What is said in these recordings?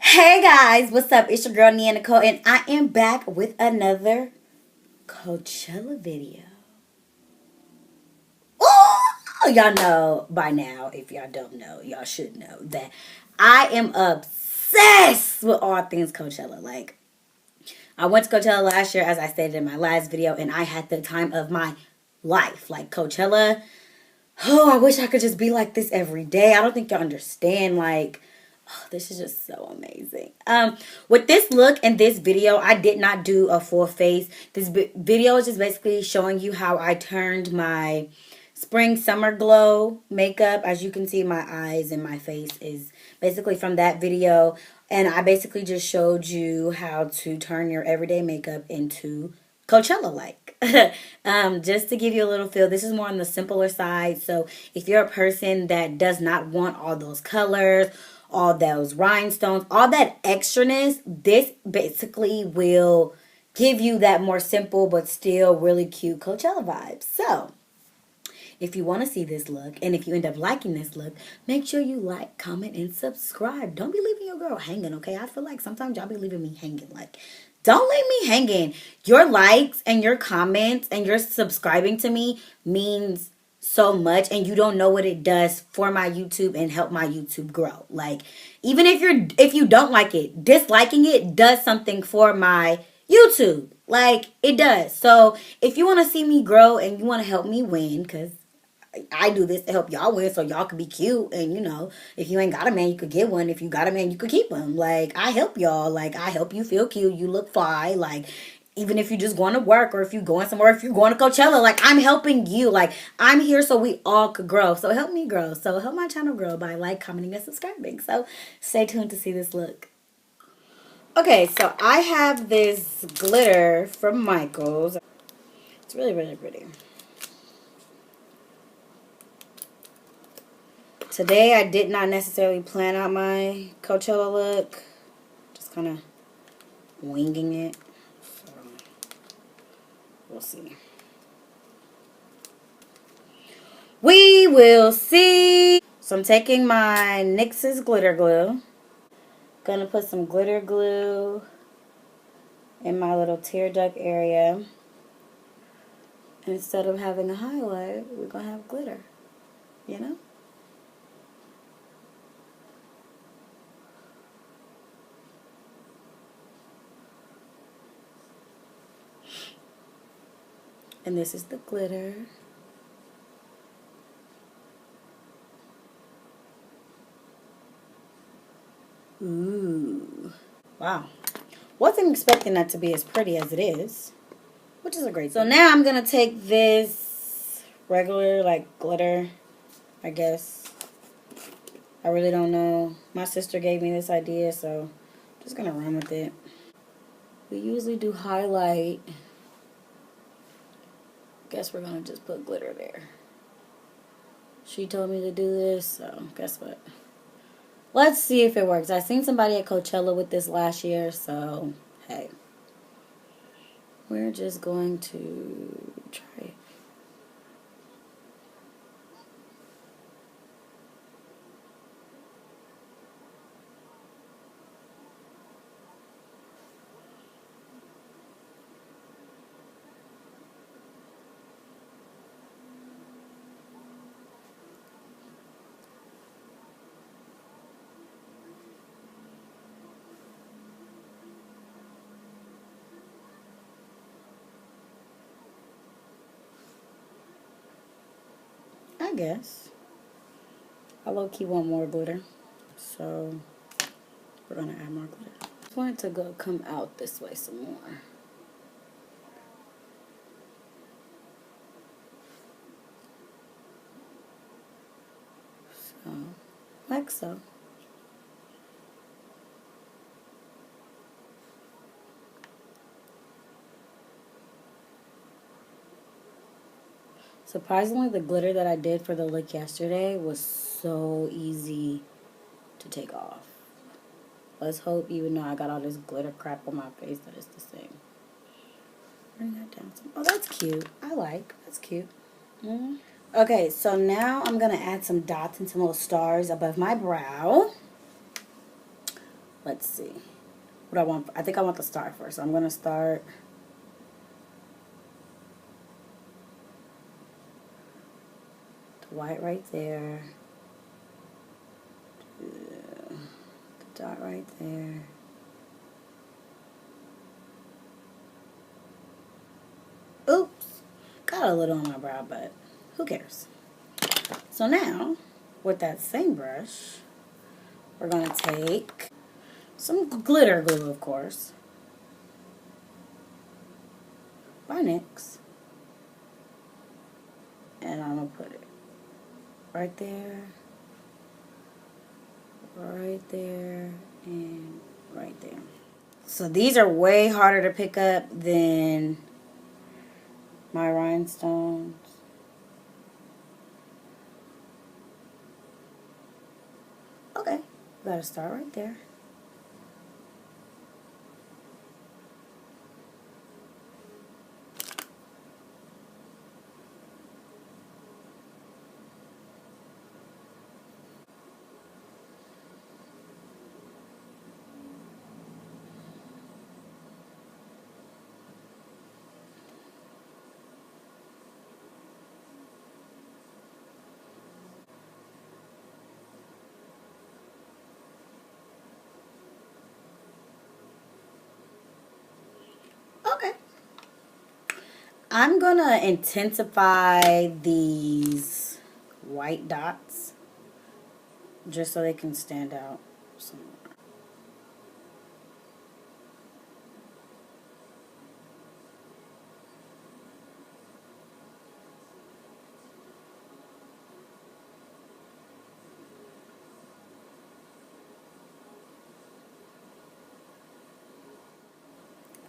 Hey guys, what's up? It's your girl NeyahNecole, and I am back with another Coachella video. Oh, y'all know by now. If y'all don't know, y'all should know that I am obsessed with all things Coachella. Like, I went to Coachella last year, as I stated in my last video, and I had the time of my life. Like, Coachella, oh, I wish I could just be like this every day. I don't think y'all understand. Like, oh, this is just so amazing. With this look and this video, I did not do a full face. This video is just basically showing you how I turned my spring summer glow makeup. As you can see, my eyes and my face is basically from that video. And I basically just showed you how to turn your everyday makeup into Coachella like. Just to give you a little feel, this is more on the simpler side. So if you're a person that does not want all those colors, all those rhinestones, all that extraness, this basically will give you that more simple but still really cute Coachella vibe. So if you want to see this look, and if you end up liking this look, make sure you like, comment, and subscribe. Don't be leaving your girl hanging, okay? I feel like sometimes y'all be leaving me hanging. Like, don't leave me hanging. Your likes and your comments and your subscribing to me means so much, and you don't know what it does for my YouTube and help my YouTube grow. Like, even if you don't like it, disliking it does something for my YouTube. Like, it does. So if you want to see me grow and you want to help me win, because I do this to help y'all win so y'all can be cute. And, if you ain't got a man, you could get one. If you got a man, you could keep him. Like, I help y'all. Like, I help you feel cute. You look fly. Like, even if you're just going to work or if you're going somewhere, if you're going to Coachella, like, I'm helping you. Like, I'm here so we all could grow. So help me grow. So help my channel grow by like, commenting, and subscribing. So stay tuned to see this look. Okay, so I have this glitter from Michael's. It's really, really pretty. Today I did not necessarily plan out my Coachella look. Just kind of winging it. So, we'll see. We will see. So I'm taking my NYX's glitter glue. Gonna put some glitter glue in my little tear duct area. Instead of having a highlight, we're gonna have glitter. You know? And this is the glitter. Ooh. Wow. Wasn't expecting that to be as pretty as it is. Which is a great thing. So now I'm going to take this regular, like, glitter, I guess. I really don't know. My sister gave me this idea, so I'm just going to run with it. We usually do highlight. Guess we're going to just put glitter there. She told me to do this, so guess what? Let's see if it works. I seen somebody at Coachella with this last year, so hey. We're just going to try it. I guess. I low-key want more glitter. So we're going to add more glitter. I just want it to come out this way some more. So, like so. Surprisingly, the glitter that I did for the look yesterday was so easy to take off. Let's hope, even though I got all this glitter crap on my face, that it's the same. Bring that down some. Oh, that's cute. I like. That's cute. Okay, so now I'm going to add some dots and some little stars above my brow. Let's see. What I want, I think I want the star first. So I'm going to start. The white right there. The dot right there. Oops. Got a little on my brow, but who cares? So now, with that same brush, we're going to take some glitter glue, of course, by NYX. And I'm going to put it right there, and right there. So these are way harder to pick up than my rhinestones. Okay, gotta start right there. Okay. I'm gonna intensify these white dots just so they can stand out some more.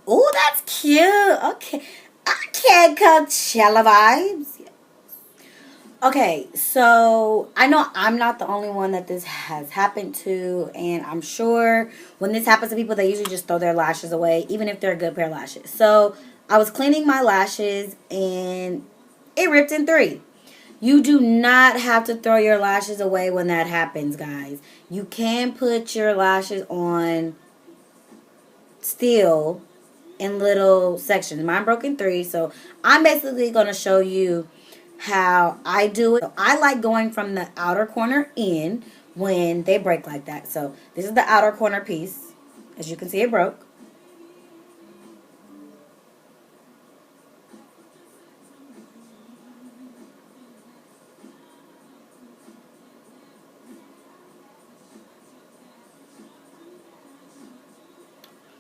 Oh, that's cute. Okay. Okay, Coachella vibes. Okay, so I know I'm not the only one that this has happened to, and I'm sure when this happens to people, they usually just throw their lashes away, even if they're a good pair of lashes. So I was cleaning my lashes, and it ripped in three. You do not have to throw your lashes away when that happens, guys. You can put your lashes on still in little sections. Mine broke in three, so I'm basically going to show you how I do it. So I like going from the outer corner in when they break like that. So this is the outer corner piece. As you can see, it broke.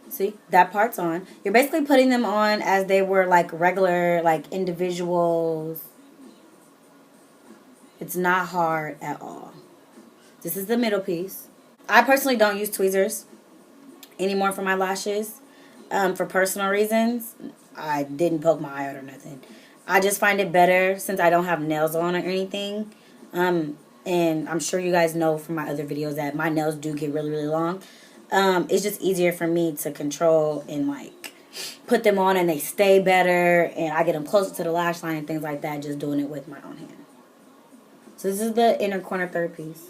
See, that part's on. You're basically putting them on as they were like regular, like individuals. It's not hard at all. This is the middle piece. I personally don't use tweezers anymore for my lashes, for personal reasons. I didn't poke my eye out or nothing. I just find it better since I don't have nails on or anything. And I'm sure you guys know from my other videos that my nails do get really, really long. It's just easier for me to control and like put them on, and they stay better, and I get them closer to the lash line and things like that just doing it with my own hand. So this is the inner corner third piece.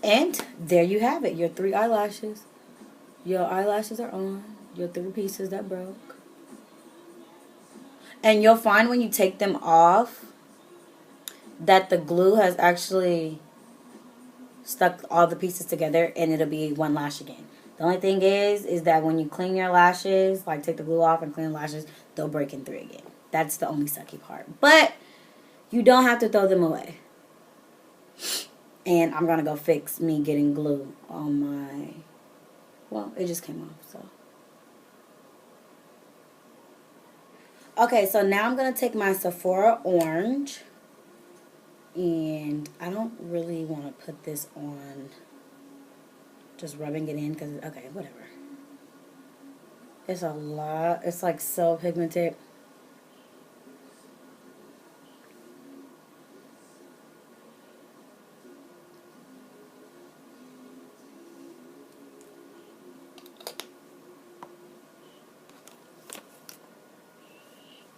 And there you have it, your three eyelashes. Your eyelashes are on, your three pieces that broke. And you'll find when you take them off that the glue has actually stuck all the pieces together, and it'll be one lash again. The only thing is that when you clean your lashes, like take the glue off and clean the lashes, they'll break in three again. That's the only sucky part. But you don't have to throw them away. And I'm going to go fix me getting glue on my... Well, it just came off, so... Okay, so now I'm going to take my Sephora orange. And I don't really want to put this on just rubbing it in because, okay, whatever. It's a lot. It's like so pigmented.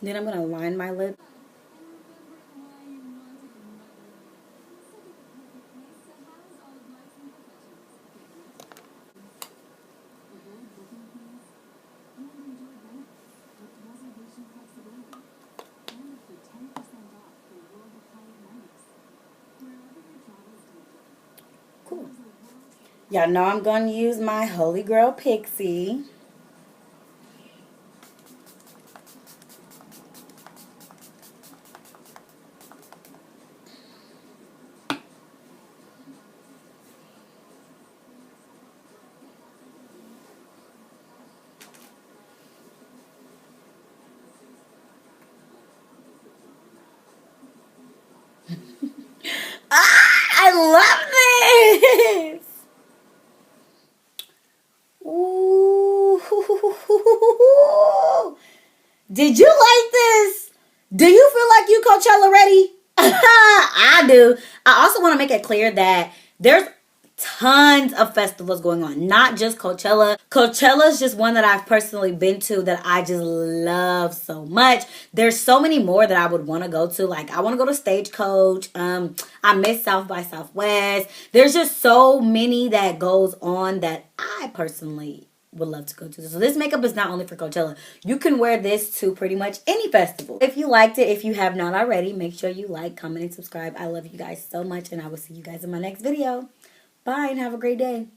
Then I'm gonna line my lip. Cool. Y'all know I'm gonna use my Holy Grail Pixie. Ah, I love this. Ooh. Did you like this? Do you feel like you Coachella ready? I do. I also want to make it clear that there's tons of festivals going on, not just Coachella. Coachella is just one that I've personally been to that I just love so much. There's so many more that I would want to go to. Like I want to go to Stagecoach. I miss South by Southwest. There's just so many that goes on that I personally would love to go to. So this makeup is not only for Coachella. You can wear this to pretty much any festival. If you liked it, if you have not already, make sure you like, comment, and subscribe. I love you guys so much, and I will see you guys in my next video. Bye, and have a great day.